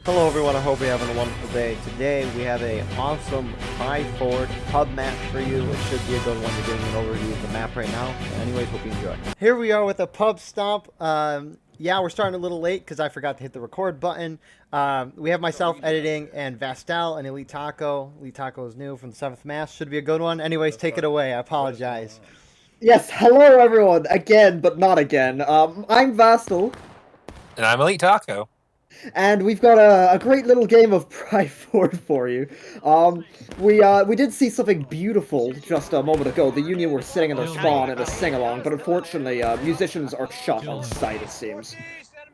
Hello everyone, I hope you're having a wonderful day. Today we have a awesome 5-forward pub match for you. It should be a good one. You're getting an overview of the map right now. Anyways, hope you enjoy. Here we are with a pub stomp. Yeah, we're starting a little late because I forgot to hit the record button. We have myself editing and Vastol and Elite Taco. Elite Taco is new from the 7th Mass. Should be a good one. Anyways, take it away. I apologize. Yes, hello everyone, again, but not again. I'm Vastol, And I'm Elite Taco. and we've got a great little game of Pride Ford for you. We did see something beautiful just a moment ago. The Union were sitting in their spawn in a sing-along, but unfortunately, musicians are shot on sight, it seems.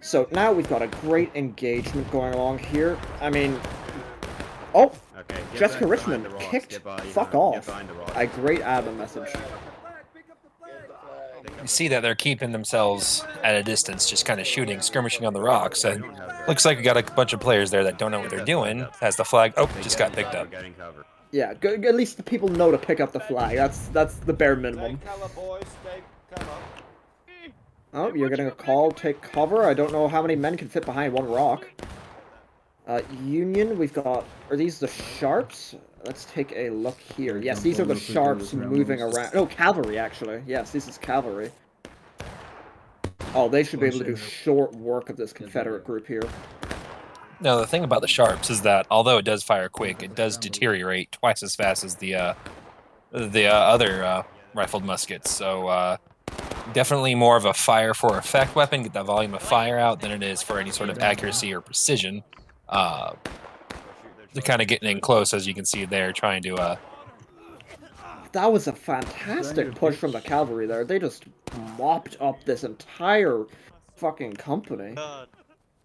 So now we've got a great engagement going along here. I mean... Oh! Okay, Jessica Richmond kicked fuck off. A great admin message. You see that they're keeping themselves at a distance, just kind of shooting, skirmishing on the rocks. And looks like we got a bunch of players there that don't know what they're doing. Has the flag. Oh, just got picked up. Yeah, at least the people know to pick up the flag. That's the bare minimum. Oh, you're getting a call. Take cover. I don't know how many men can fit behind one rock. Union, we've got... Are these the Sharps? Let's take a look here. Yes, these are the Sharps moving around. No, cavalry, actually. Yes, this is cavalry. Oh, they should be able to do short work of this Confederate group here. No, the thing about the Sharps is that although it does fire quick, it does deteriorate twice as fast as the other rifled muskets. So definitely more of a fire for effect weapon, get that volume of fire out, than it is for any sort of accuracy or precision. They're kind of getting in close, as you can see there, trying to... That was a fantastic push from the cavalry there. They just mopped up this entire fucking company.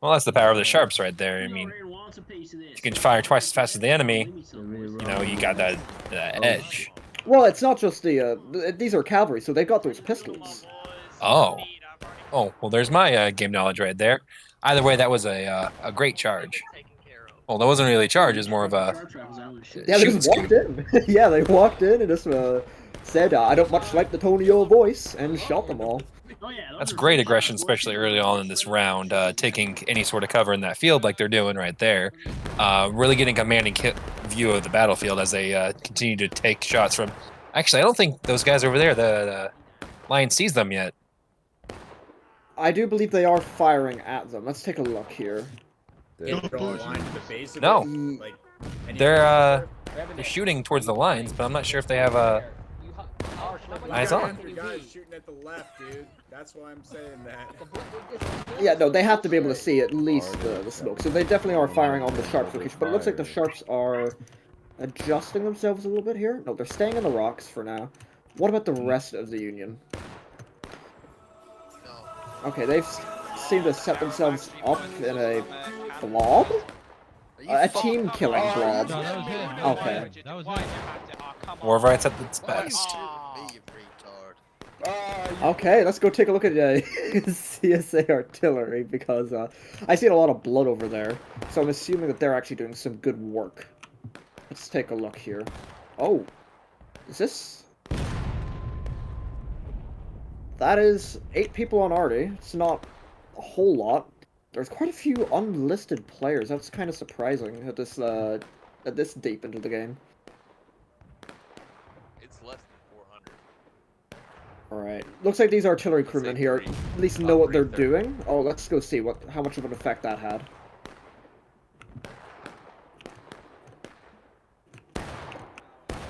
Well, that's the power of the Sharps right there. I mean, if you can fire twice as fast as the enemy, you know, you got that edge. Well, it's not just the... these are cavalry, so they've got those pistols. Oh. Oh, well, there's my game knowledge right there. Either way, that was a great charge. Well, that wasn't really a charge, it was more of a... Yeah, they just walked in. Yeah, they walked in and just said, I don't much like the tone of your voice, and shot them all. That's great aggression, especially early on in this round, taking any sort of cover in that field like they're doing right there. Really getting a commanding view of the battlefield as they continue to take shots from... Actually, I don't think those guys over there, the Lion sees them yet. I do believe they are firing at them. Let's take a look here. No, they're shooting towards the lines, but I'm not sure if they have eyes on. Shooting at the left, dude. That's why I'm saying that. Yeah, no, they have to be able to see at least the smoke. So they definitely are firing on the Sharps location, but it looks like the Sharps are adjusting themselves a little bit here. No, they're staying in the rocks for now. What about the rest of the Union? Okay, they've seemed to set themselves up in a blob? A team-killing blob. Okay. Warvight's at its best. Okay, let's go take a look at CSA artillery, because I see a lot of blood over there. So I'm assuming that they're actually doing some good work. Let's take a look here. Oh, is this... That is 8 people on Arty. It's not a whole lot. There's quite a few unlisted players. That's kind of surprising at this deep into the game. It's less than 400. Alright. Looks like these artillery crewmen here at least know what they're doing. Oh, let's go see how much of an effect that had.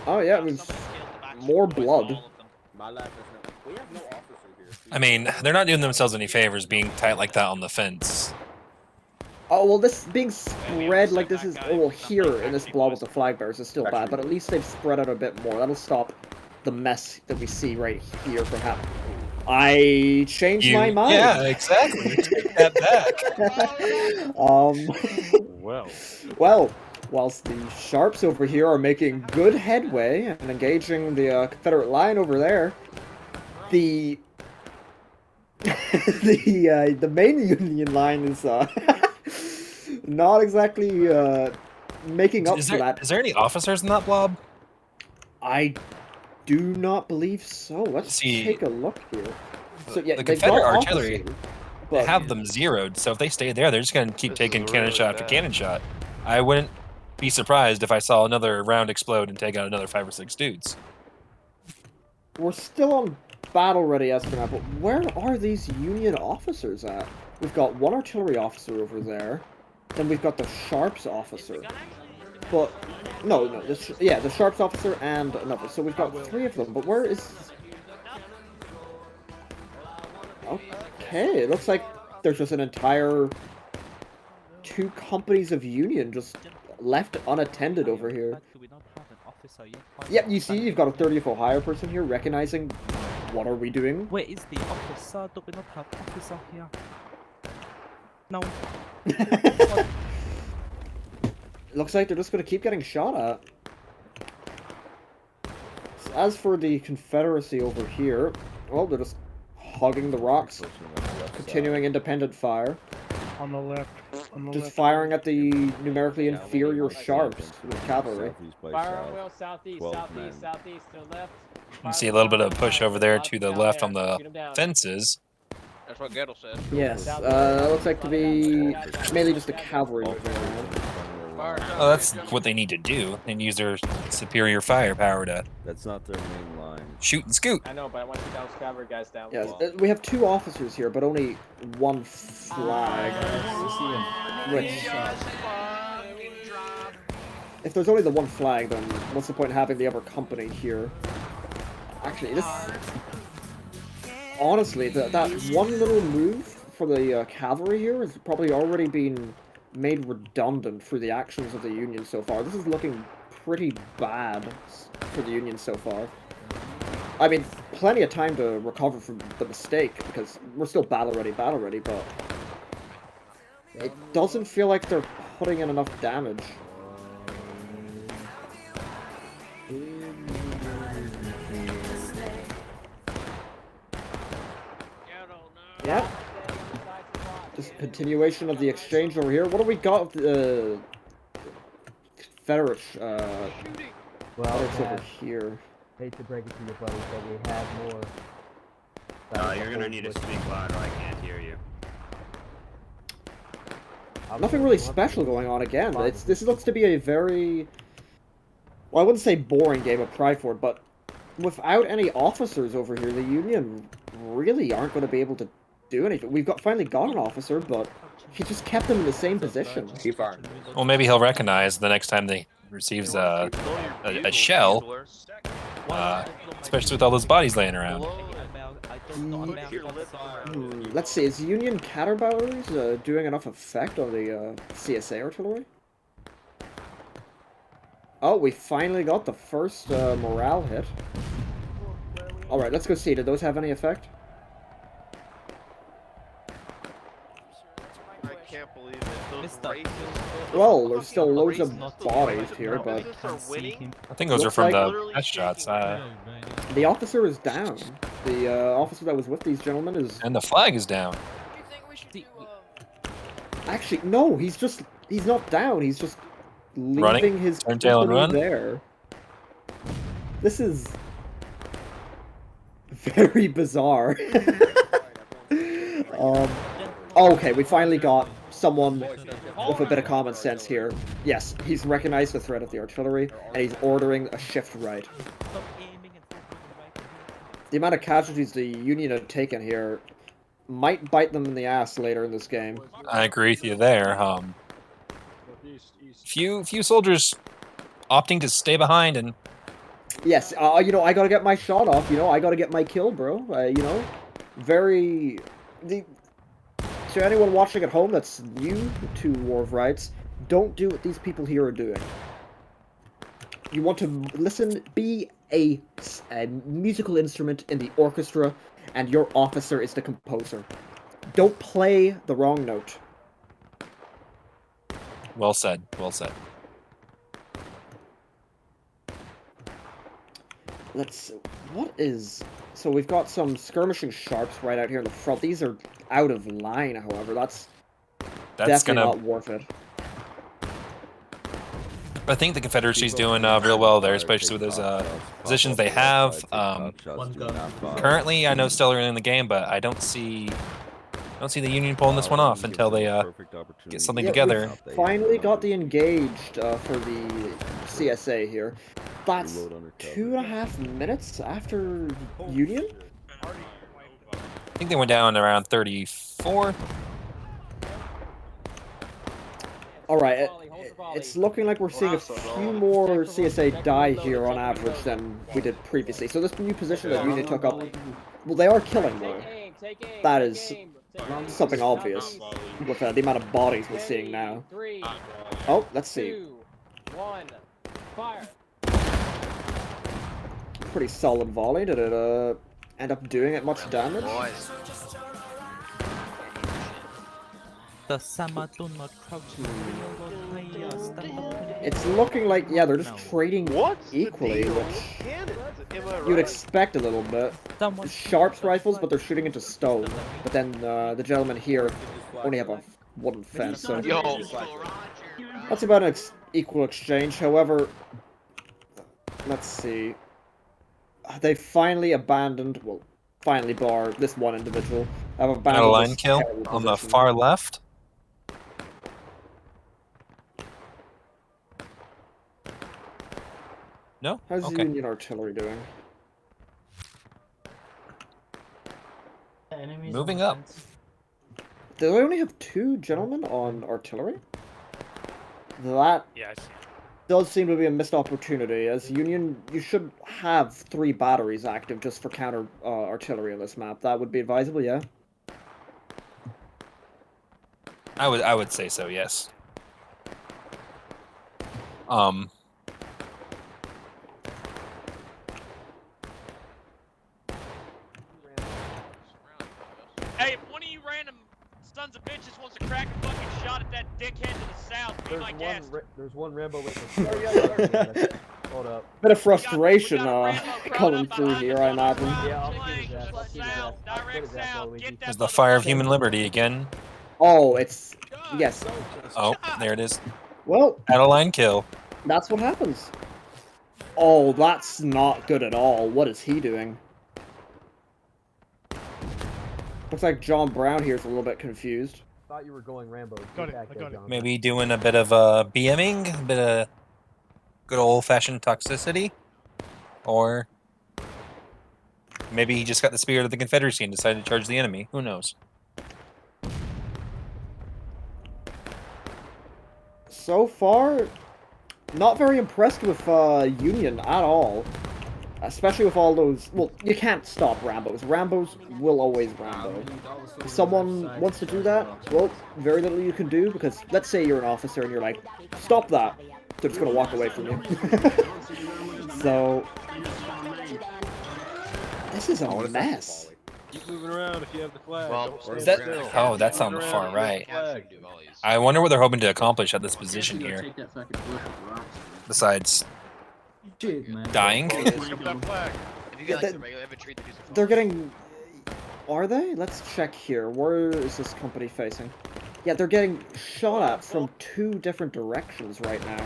Oh yeah, it was more blood. I mean, they're not doing themselves any favors being tight like that on the fence. Oh, well, this being spread like this is... Oh, well, here in this blob with the flag bearers is still bad, but at least they've spread out a bit more. That'll stop the mess that we see right here from happening. I changed my mind. Yeah, exactly. Take that back. Well, whilst the Sharps over here are making good headway and engaging the Confederate line over there, the the main Union line is not exactly making up for that. Is there any officers in that blob? I do not believe so. Let's See, take a look here. So yeah, the they've got Confederate artillery. officers, They But have them zeroed, so if they stay there, they're just going to keep This taking is cannon really shot after bad. cannon shot. I wouldn't be surprised if I saw another round explode and take out another 5 or 6 dudes. we're still on battle ready as for now, but where are these Union officers at? We've got one artillery officer over there, then we've got the Sharps officer. But, no, the Sharps officer and another, so we've got 3 of them, but where is... Okay, it looks like there's just an entire 2 companies of Union just left unattended over here. Yep, you see, you've got a 30th Ohio person here recognizing what are we doing? Where is the officer? Do we not have officer here? No. Looks like they're just going to keep getting shot at. As for the Confederacy over here, well, they're just hugging the rocks, continuing independent fire. On the left. On the Just left. firing at the numerically inferior Sharps with cavalry. Fire on wheel, southeast, 12 southeast, men. southeast to the left. You see a little bit of push over there to the left on the fences. That's what Gettle said. Yes, looks like to be mainly just a cavalry moving around. Well, that's what they need to do. And use their superior firepower to That's not their main line. shoot and scoot. I know, but I want you down cavalry guys down. Yes, we have 2 officers here, but only 1 flag. Which, if there's only the 1 flag, then what's the point in having the other company here? Actually, this... Honestly, that one little move for the cavalry here has probably already been made redundant through the actions of the Union so far. This is looking pretty bad for the Union so far. I mean, plenty of time to recover from the mistake, because we're still battle ready, but it doesn't feel like they're putting in enough damage. Yep. Just continuation of the exchange over here. What do we got with the Confederate over here? Hate to break it to you, buddy, but we have more. You're gonna need to speak louder. I can't hear you. Nothing really special going on again. This looks to be a very... Well, I wouldn't say boring game of Pryford, but without any officers over here, the Union really aren't going to be able to do anything. We've finally got an officer, but he just kept them in the same position. Keep firing. Well, maybe he'll recognize the next time they receives a shell, especially with all those bodies laying around. Let's see, is Union Caterpillars doing enough effect on the CSA artillery? Oh, we finally got the first morale hit. Alright, let's go see. Did those have any effect? I can't believe it. Those racists. Well, there's still loads of bodies here, but I think those are from the test shots. the officer is down. The officer that was with these gentlemen is... And the flag is down. Actually, no, he's not down, he's just leaving Running? his Turn tail and company run? there. This is very bizarre. Okay, we finally got someone with a bit of common sense here. Yes, he's recognized the threat of the artillery, and he's ordering a shift right. The amount of casualties the Union have taken here might bite them in the ass later in this game. I agree with you there. Few soldiers opting to stay behind and Yes, you know, I gotta get my shot off, you know, I gotta get my kill, bro. You know, to anyone watching at home that's new to War of Rights, don't do what these people here are doing. You want to listen, be a musical instrument in the orchestra, and your officer is the composer. Don't play the wrong note. well said. Well said. So we've got some skirmishing Sharps right out here in the front. These are out of line, however. That's definitely not worth it. I think the Confederacy's doing real well there, especially with those positions they have. Currently, I know still early in the game, but I don't see don't see the Union pulling this one off until they get something together. We finally got the engaged for the CSA here. That's 2.5 minutes after Union? I think they went down around 34. Alright, it's looking like we're seeing a few more CSA die here on average than we did previously. So this new position that Union took up, well, they are killing though. That is something obvious with the amount of bodies we're seeing now. Oh, let's see. 2, 1, fire. Pretty solid volley. Did it end up doing it much damage? The Sama do not crouch. It's looking like, yeah, they're just trading equally, which you'd expect a little bit. Sharps rifles, but they're shooting into stone. But then the gentlemen here only have a wooden fence, so that's about an equal exchange. However, let's see. They finally abandoned, well, finally bar this one individual. Have abandoned Got a line this kill terrible on the position. far left. No? How's Okay. the Union artillery doing? Moving up. Do they only have 2 gentlemen on artillery? That does seem to be a missed opportunity. As Union, you should have 3 batteries active just for counter artillery on this map. That would be advisable, yeah? I would say so, yes. Hey, if one of you random sons of bitches wants to crack a fucking shot at that dickhead to the south, be my guest. There's one Rambo with Hold up. Bit of frustration We got a Rambo coming up through behind here, us I on our imagine. right Yeah, I'll flank, give you that. I'll give you south, that. I'll direct give you that, south. Luigi. Get that There's the fire of motherfucker. human liberty again. Oh, it's... yes. Oh, there it is. Well, Had a line kill. that's what happens. Oh, that's not good at all. What is he doing? Looks like John Brown here is a little bit confused. Thought you were going Rambo. Got it, I got it. Maybe doing a bit of BMing, a bit of good old-fashioned toxicity, or maybe he just got the spirit of the Confederacy and decided to charge the enemy. Who knows? So far, not very impressed with Union at all. Especially with all those... well, you can't stop Rambos. Rambos will always Rambo. If someone wants to do that, well, very little you can do, because let's say you're an officer and you're like, stop that! They're just gonna walk away from you. So... this is a mess. Keep moving around if you have the flag. Is that? Oh, that's on the far right. I wonder what they're hoping to accomplish at this position here. Besides dying. They're getting... are they? Let's check here. Where is this company facing? Yeah, they're getting shot at from 2 different directions right now.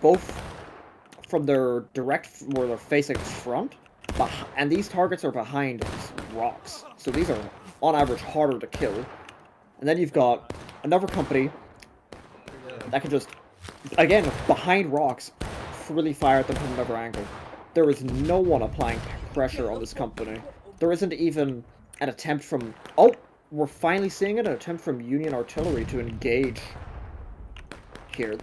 Both from their direct, where they're facing front, and these targets are behind rocks. So these are, on average, harder to kill. And then you've got another company that can just, again, behind rocks, freely fire at them from another angle. There is no one applying pressure on this company. There isn't even an attempt from... oh, we're finally seeing it, an attempt from Union artillery to engage here.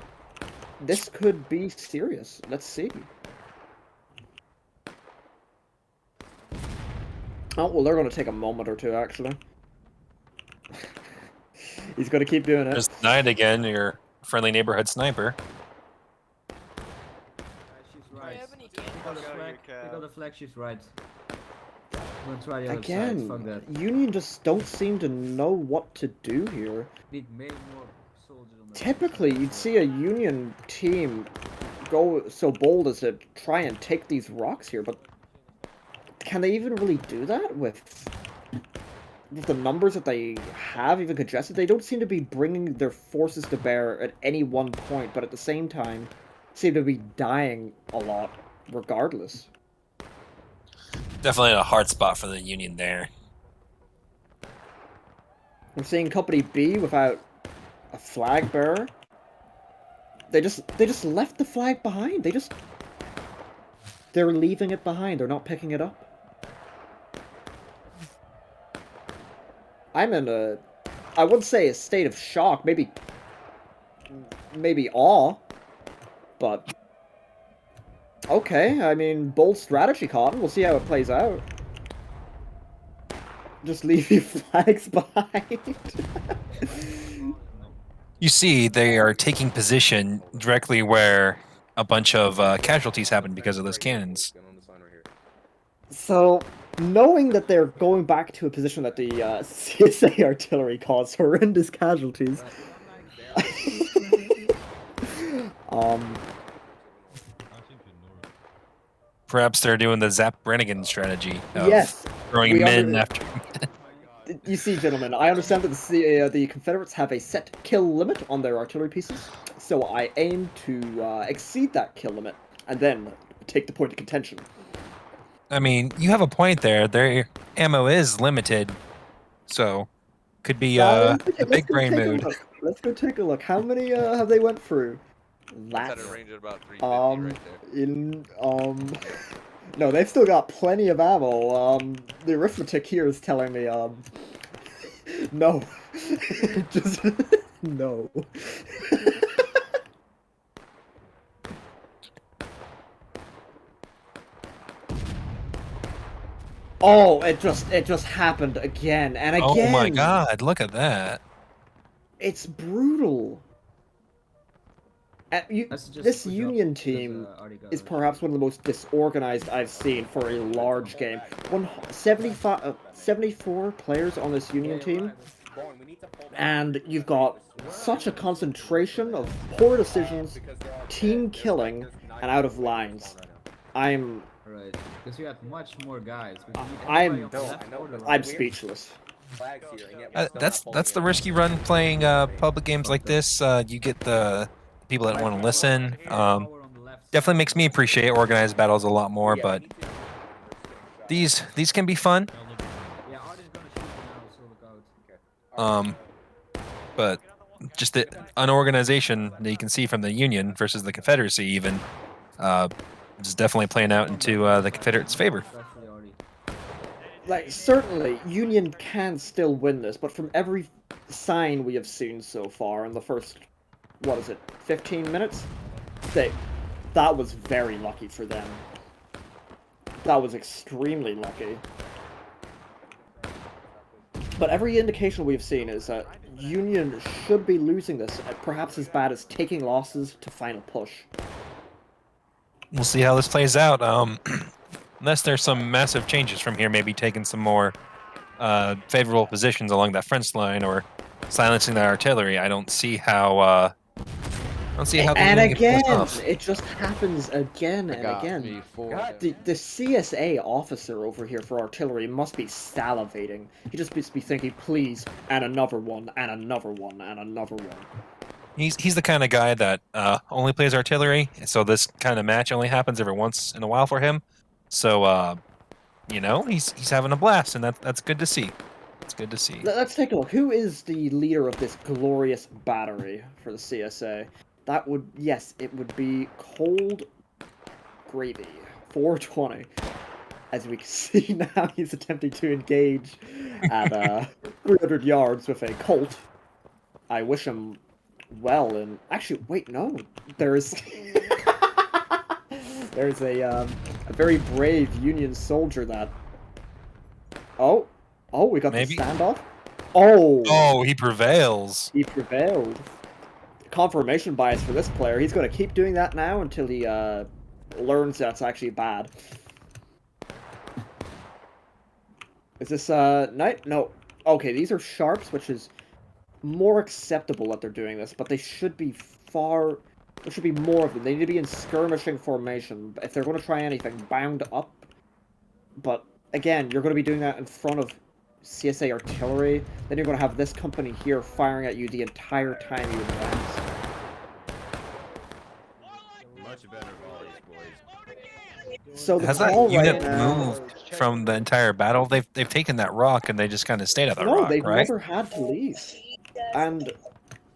This could be serious. Let's see. Oh, well, they're going to take a moment or two, actually. He's going to keep doing it. Just died again, your friendly neighborhood sniper. She's right. Pick up the flag, she's right. I'm gonna try the other Again, side. Fuck that. Union just don't seem to know what to do here. Need many more soldiers on the Typically, you'd see a Union team go so bold as to try and take these rocks here, but can they even really do that with the numbers that they have, even congested? They don't seem to be bringing their forces to bear at any one point, but at the same time, seem to be dying a lot regardless. Definitely a hard spot for the Union there. I'm seeing Company B without a flag bearer. They just left the flag behind. They're leaving it behind. They're not picking it up. I'm in a, I wouldn't say a state of shock, maybe awe, but okay, I mean, bold strategy, Cotton. We'll see how it plays out. Just leave your flags behind. You see, they are taking position directly where a bunch of casualties happened because of those cannons. So, knowing that they're going back to a position that the CSA artillery caused horrendous casualties, Perhaps they're doing the Zap Brannigan strategy of yes, throwing men after. You see, gentlemen, I understand that the Confederates have a set kill limit on their artillery pieces, so I aim to exceed that kill limit, and then take the point of contention. I mean, you have a point there. Their ammo is limited, so could be a big brain mood. Let's go take a look. How many have they went through? That's at a range of about 350 right there. No, they've still got plenty of ammo. The arithmetic here is telling me, no. Just, no. Oh, it just happened again and again. Oh my god, look at that. It's brutal. This Union team is perhaps one of the most disorganized I've seen for a large game. 74 players on this Union team, and you've got such a concentration of poor decisions, team killing, and out of lines. I'm because you have much more guys. I'm speechless. That's the risky run playing public games like this. You get the people that want to listen. Definitely makes me appreciate organized battles a lot more, but these can be fun. But just the unorganization that you can see from the Union versus the Confederacy even is definitely playing out into the Confederates' favor. Like, certainly, Union can still win this, but from every sign we have seen so far in the first, 15 minutes? That was very lucky for them. That was extremely lucky. But every indication we've seen is that Union should be losing this, perhaps as bad as taking losses to final push. We'll see how this plays out. Unless there's some massive changes from here, maybe taking some more favorable positions along that French line or silencing that artillery. I don't see how. And again, it just happens again and again. The CSA officer over here for artillery must be salivating. He just must be thinking, please, and another one, and another one, and another one. He's the kind of guy that only plays artillery, so this kind of match only happens every once in a while for him. So, he's having a blast, and that's good to see. It's good to see. Let's take a look. Who is the leader of this glorious battery for the CSA? That would, yes, it would be Cold Gravy, 420. As we can see now, he's attempting to engage at 300 yards with a Colt. I wish him well, and actually, wait, no, there's a very brave Union soldier that. Oh, we got the standoff. Oh, he prevails. He prevailed. Confirmation bias for this player. He's going to keep doing that now until he learns that's actually bad. Is this knight? No. Okay, these are sharps, which is more acceptable that they're doing this, but they should be there should be more of them. They need to be in skirmishing formation. If they're going to try anything, bound up. But again, you're going to be doing that in front of CSA artillery. Then you're going to have this company here firing at you the entire time you advance. Much better volleys, boys. So the Has that call unit right now, moved from the entire battle. They've taken that rock and they just kind of stayed at that No, rock, they've right? never had to leave. And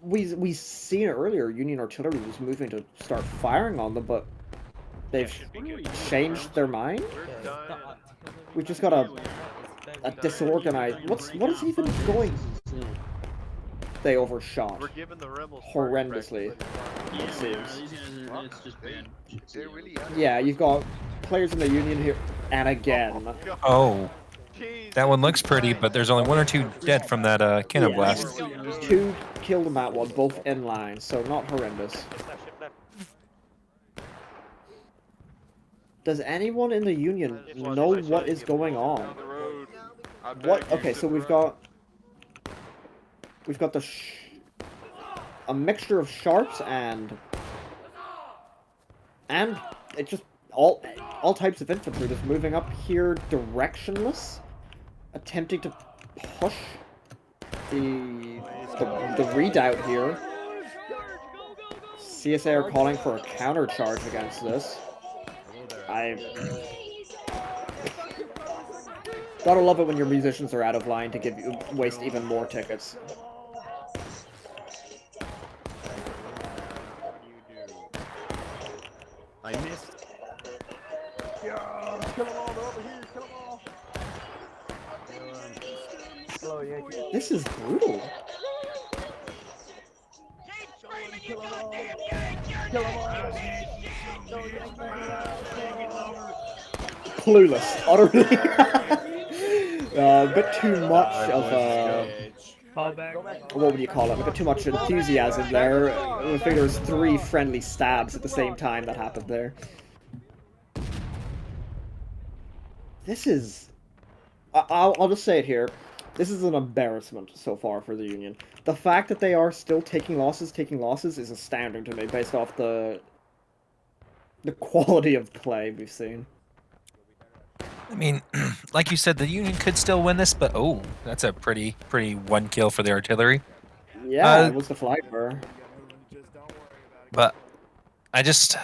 we seen it earlier. Union artillery was moving to start firing on them, but they've changed their mind. We've just got a disorganized. What is even going? They overshot horrendously. It seems. Yeah, you've got players in the Union here, and again. Oh, that one looks pretty, but there's only 1 or 2 dead from that cannon blast. 2 killed them at one, both in line, so not horrendous. Does anyone in the Union know what is going on? What? Okay, so we've got a mixture of sharps and it just all types of infantry just moving up here directionless, attempting to push the redoubt here. CSA are calling for a countercharge against this. Gotta love it when your musicians are out of line to waste even more tickets. I missed. Yeah, kill them all, they're over here, kill them all. This is brutal. Clueless, utterly. A bit too much of what would you call it? A bit too much enthusiasm there. I think there was 3 friendly stabs at the same time that happened there. This is... I'll just say it here. This is an embarrassment so far for the Union. The fact that they are still taking losses is astounding to me based off the quality of play we've seen. I mean, like you said, the Union could still win this, but oh, that's a pretty 1 kill for the artillery. Yeah, it was the flag bearer. But I just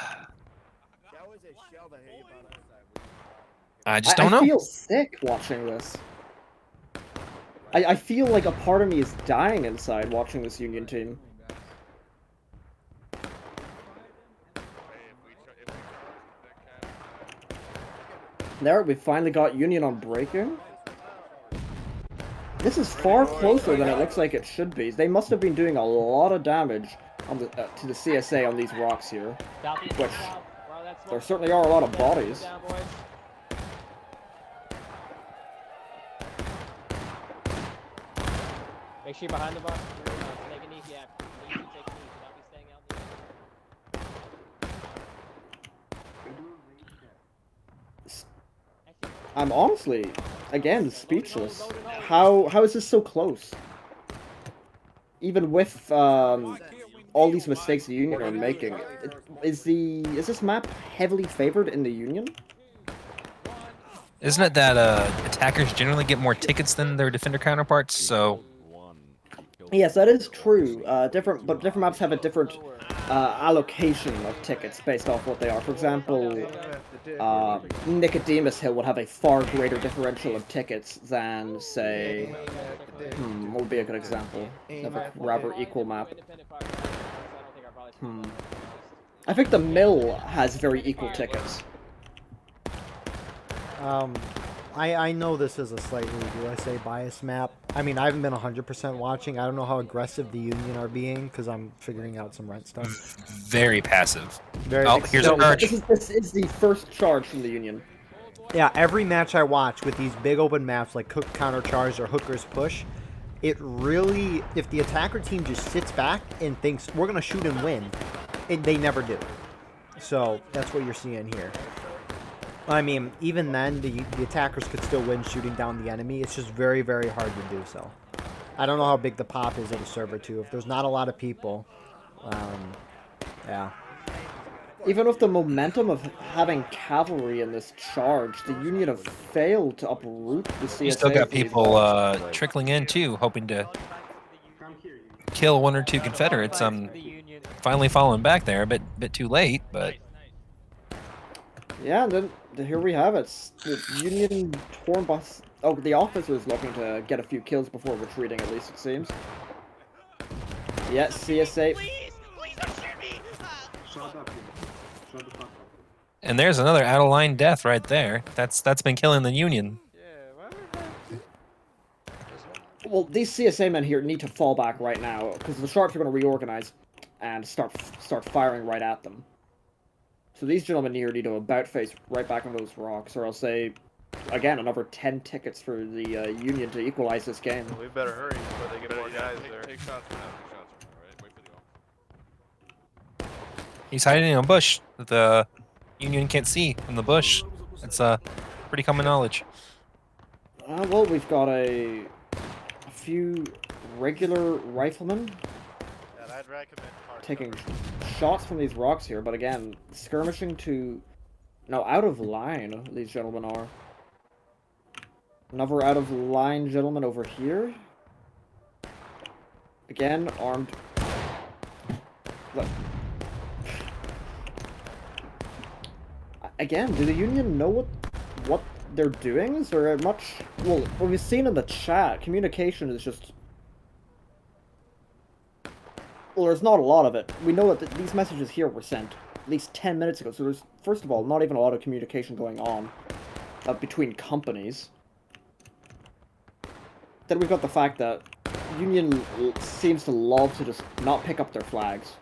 don't know. I feel sick watching this. I feel like a part of me is dying inside watching this Union team. There, we finally got Union on breaking. This is far closer than it looks like it should be. They must have been doing a lot of damage on the, to the CSA on these rocks here. Which, there certainly are a lot of bodies. Make sure you're behind the bar. Take a knee, yeah. Take a knee, do not be staying out in the I'm honestly, again, speechless. How is this so close? Even with all these mistakes the Union are making, is this map heavily favored in the Union? Isn't it that attackers generally get more tickets than their defender counterparts? So yes, that is true. Different maps have a different allocation of tickets based off what they are. For example, Nicodemus Hill would have a far greater differential of tickets than, say, what would be a good example of a rather equal map? I think the Mill has very equal tickets. I know this is a slightly, do I say, biased map. I mean, I haven't been 100% watching. I don't know how aggressive the Union are being, because I'm figuring out some rent stuff. Very passive. Very here's a charge. This is the first charge from the Union. Yeah, every match I watch with these big open maps like Hook Counter Charge or Hooker's Push, it really, if the attacker team just sits back and thinks, we're going to shoot and win, they never do. So, that's what you're seeing here. I mean, even then, the attackers could still win shooting down the enemy. It's just very, very hard to do so. I don't know how big the pop is at a server, too. If there's not a lot of people, yeah. Even with the momentum of having cavalry in this charge, the Union have failed to uproot the CSA. You still got people trickling in, too, hoping to kill 1 or 2 Confederates. I'm finally falling back there, a bit too late, but... Yeah, and then here we have it. The Union torn bus. Oh, the officer's looking to get a few kills before retreating, at least it seems. Yeah, CSA. Please don't shoot me! And there's another out-of-line death right there. That's been killing the Union. Well, these CSA men here need to fall back right now, because the Sharps are going to reorganize and start firing right at them. So these gentlemen here need to about face right back on those rocks, or I'll say, again, another 10 tickets for the Union to equalize this game. We better hurry before they get more guys there. Take shots for now. Take shots for now, right? Wait for the off. He's hiding in a bush that the Union can't see in the bush. It's pretty common knowledge. Well, we've got a few regular riflemen Yeah, I'd recommend taking shots from these rocks here, but again, skirmishing to... No, out of line, these gentlemen are. Another out of line gentleman over here. Again, armed... Look. Again, do the Union know what they're doing? Is there much... Well, what we've seen in the chat, communication is just... Well, there's not a lot of it. We know that these messages here were sent at least 10 minutes ago, so there's, first of all, not even a lot of communication going on between companies. Then we've got the fact that Union seems to love to just not pick up their flags.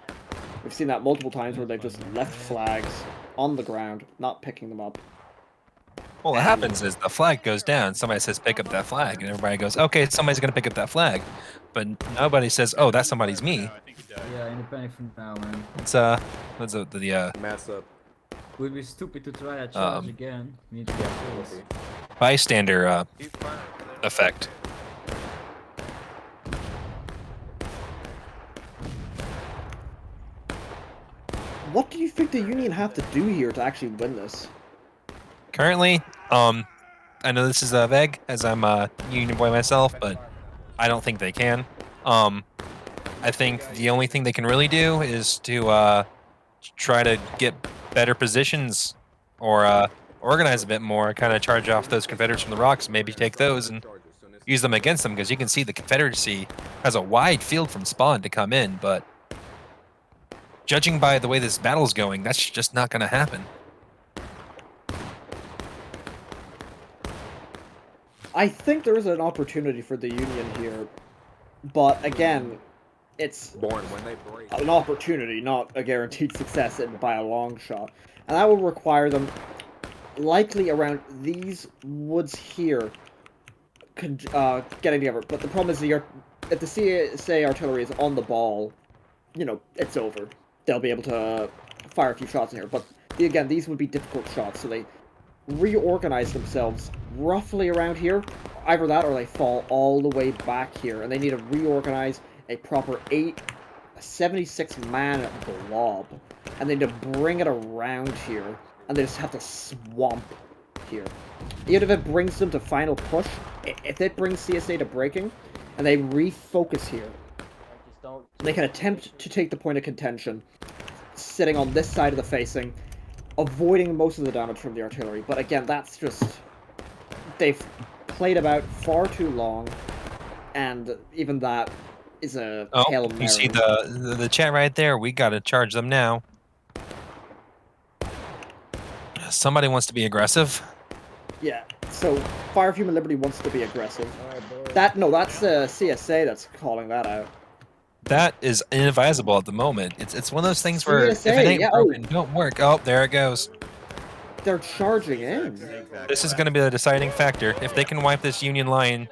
We've seen that multiple times where they've just left flags on the ground, not picking them up. Well, what happens is the flag goes down, somebody says pick up that flag, and everybody goes, okay, somebody's going to pick up that flag. But nobody says, oh, that somebody's me. Yeah, independent from now, man. It's what's the Mass up. Would be stupid to try that charge again. We need to get kills. bystander effect. What do you think the Union have to do here to actually win this? Currently, I know this is vague, as I'm a Union boy myself, but I don't think they can. I think the only thing they can really do is to try to get better positions, or organize a bit more, kind of charge off those Confederates from the rocks, maybe take those and use them against them, because you can see the Confederacy has a wide field from spawn to come in, but judging by the way this battle's going, that's just not going to happen. I think there is an opportunity for the Union here, but again, it's Born when they break. an opportunity, not a guaranteed success by a long shot. And that will require them, likely around these woods here, getting together. But the problem is, if the CSA artillery is on the ball, you know, it's over. They'll be able to fire a few shots in here. But again, these would be difficult shots, so they reorganize themselves roughly around here. Either that or they fall all the way back here, and they need to reorganize a proper 76-man blob, and they need to bring it around here, and they just have to swamp here. Even if it brings them to final push, if it brings CSA to breaking, and they refocus here, they can attempt to take the point of contention, sitting on this side of the facing, avoiding most of the damage from the artillery. But again, that's just... They've played about far too long, and even that is a Hail Mary. You see the chat right there? We gotta charge them now. Somebody wants to be aggressive. Yeah, so Fire of Human Liberty wants to be aggressive. That's CSA that's calling that out. That is inadvisable at the moment. It's one of those things where if it ain't broken, don't work. Oh, there it goes. They're charging in. This is going to be the deciding factor. If they can wipe this Union line,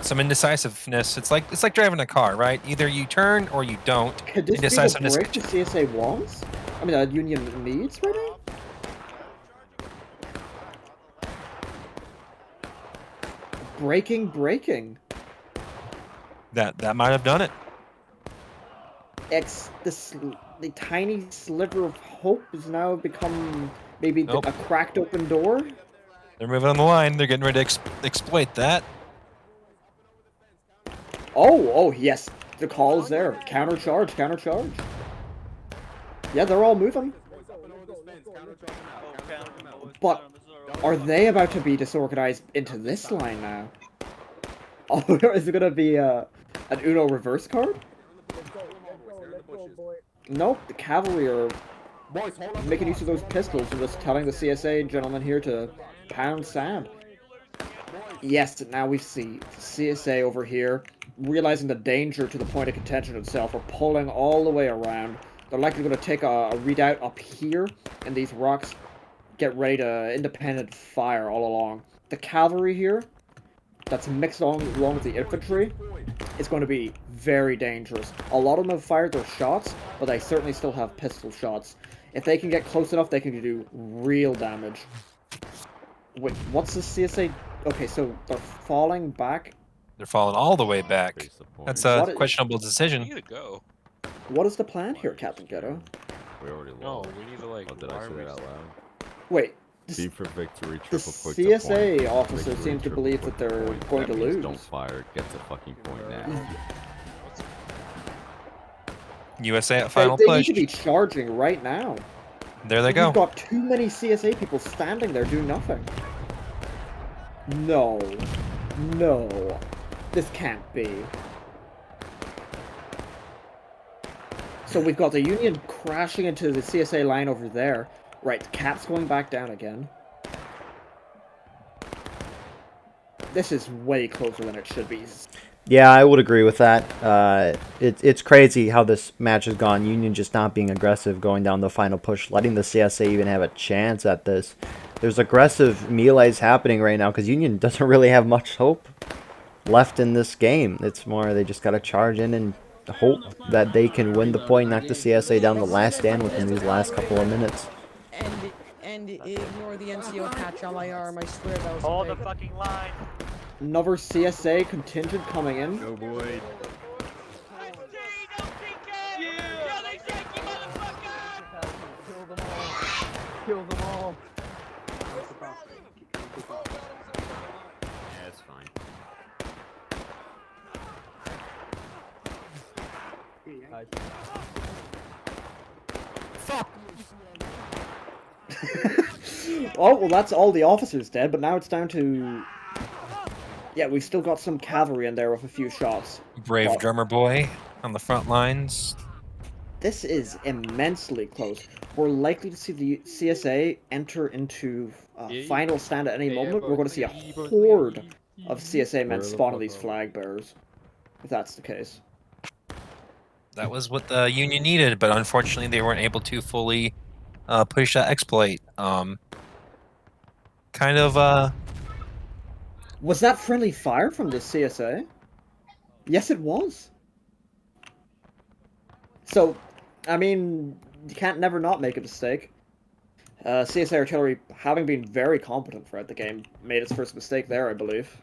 some indecisiveness. It's like driving a car, right? Either you turn or you don't. Could this be the break the CSA wants? I mean, the Union needs right now? Breaking. That might have done it. It's the tiny sliver of hope has now become maybe a cracked open door. They're moving on the line. They're getting ready to exploit that. Oh, yes. The call is there. Countercharge. Yeah, they're all moving. But are they about to be disorganized into this line now? Oh, is it gonna be an Uno reverse card? Nope, the cavalry are making use of those pistols and just telling the CSA gentlemen here to pound sand. Yes, now we see CSA over here realizing the danger to the point of contention itself. Are pulling all the way around. They're likely going to take a redoubt up here, and these rocks get ready to independent fire all along. The cavalry here, that's mixed along with the infantry, is going to be very dangerous. A lot of them have fired their shots, but they certainly still have pistol shots. If they can get close enough, they can do real damage. Wait, what's the CSA? Okay, so they're falling back. They're falling all the way back. That's a questionable decision. We need to go. What is the plan here, Captain Ghetto? We already No, lost. we need to like. Oh, did I say that out loud? Wait, B for victory, the triple quick to CSA point. officer Victory, seems to triple believe quick that they're point. going That to means lose. Don't fire, gets a fucking point now. USA at final They push. need to be charging right now. There they We've go. got too many CSA people standing there doing nothing. No. No. This can't be. So we've got the Union crashing into the CSA line over there. Right, Cap's going back down again. This is way closer than it should be. Yeah, I would agree with that. It's crazy how this match has gone. Union just not being aggressive, going down the final push, letting the CSA even have a chance at this. There's aggressive melees happening right now because Union doesn't really have much hope left in this game. It's more they just got to charge in and hope that they can win the point, knock the CSA down the last stand within these last couple of minutes. And ignore the NCO catch on my arm. I swear that was Hold the fucking line. Another CSA contingent coming in. No boy. Kill them all. Yeah, it's fine. Oh, well, that's all the officers dead, but now it's down to... Yeah, we've still got some cavalry in there with a few shots. Brave drummer boy on the front lines. This is immensely close. We're likely to see the CSA enter into final stand at any moment. We're going to see a horde of CSA men spawn on these flag bearers, if that's the case. That was what the Union needed, but unfortunately they weren't able to fully push that exploit. Was that friendly fire from the CSA? Yes, it was. So, I mean, you can't never not make a mistake. CSA artillery, having been very competent throughout the game, made its first mistake there, I believe.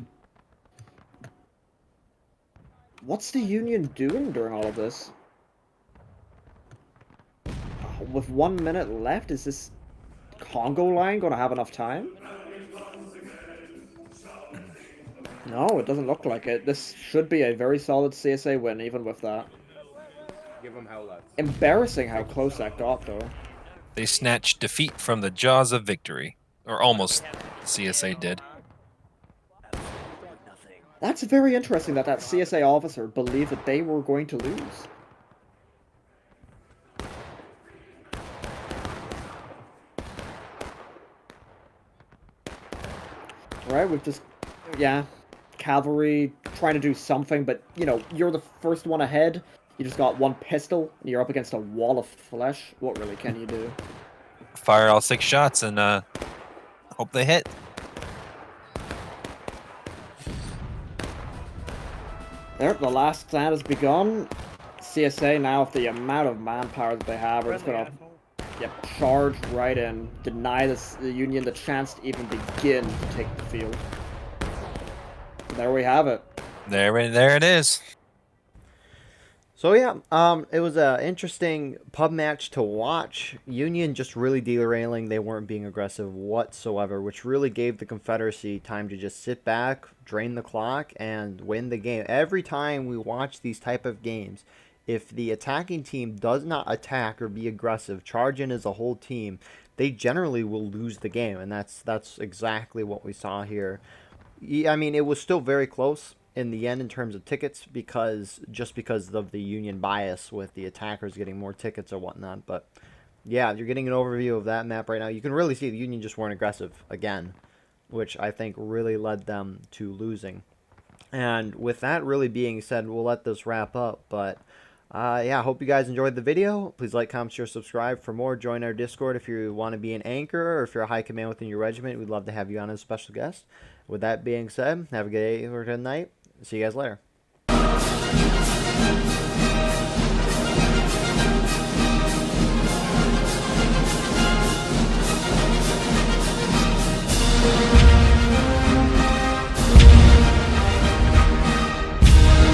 What's the Union doing during all of this? With 1 minute left, is this Congo line going to have enough time? No, it doesn't look like it. This should be a very solid CSA win, even with that. Give them hell lots. Embarrassing how close that got, though. They snatched defeat from the jaws of victory. Or almost, the CSA did. That's very interesting that that CSA officer believed that they were going to lose. Right, we've just... Yeah. Cavalry trying to do something, but, you know, you're the first one ahead. You just got one pistol, and you're up against a wall of flesh. What really can you do? Fire all 6 shots and hope they hit. There, the last stand has begun. CSA now, with the amount of manpower that they have, are just gonna charge right in, deny the Union the chance to even begin to take the field. There we have it. There it is. So yeah, it was an interesting pub match to watch. Union just really derailing. They weren't being aggressive whatsoever, which really gave the Confederacy time to just sit back, drain the clock, and win the game. Every time we watch these type of games, if the attacking team does not attack or be aggressive, charge in as a whole team, they generally will lose the game, and that's exactly what we saw here. I mean, it was still very close in the end in terms of tickets because of the Union bias with the attackers getting more tickets or whatnot. But yeah, you're getting an overview of that map right now. You can really see the Union just weren't aggressive again, which I think really led them to losing. And with that really being said, we'll let this wrap up. But yeah, I hope you guys enjoyed the video. Please like, comment, share, subscribe for more. Join our Discord if you want to be an anchor or if you're a high command within your regiment. We'd love to have you on as a special guest. With that being said, have a good day or good night. See you guys later.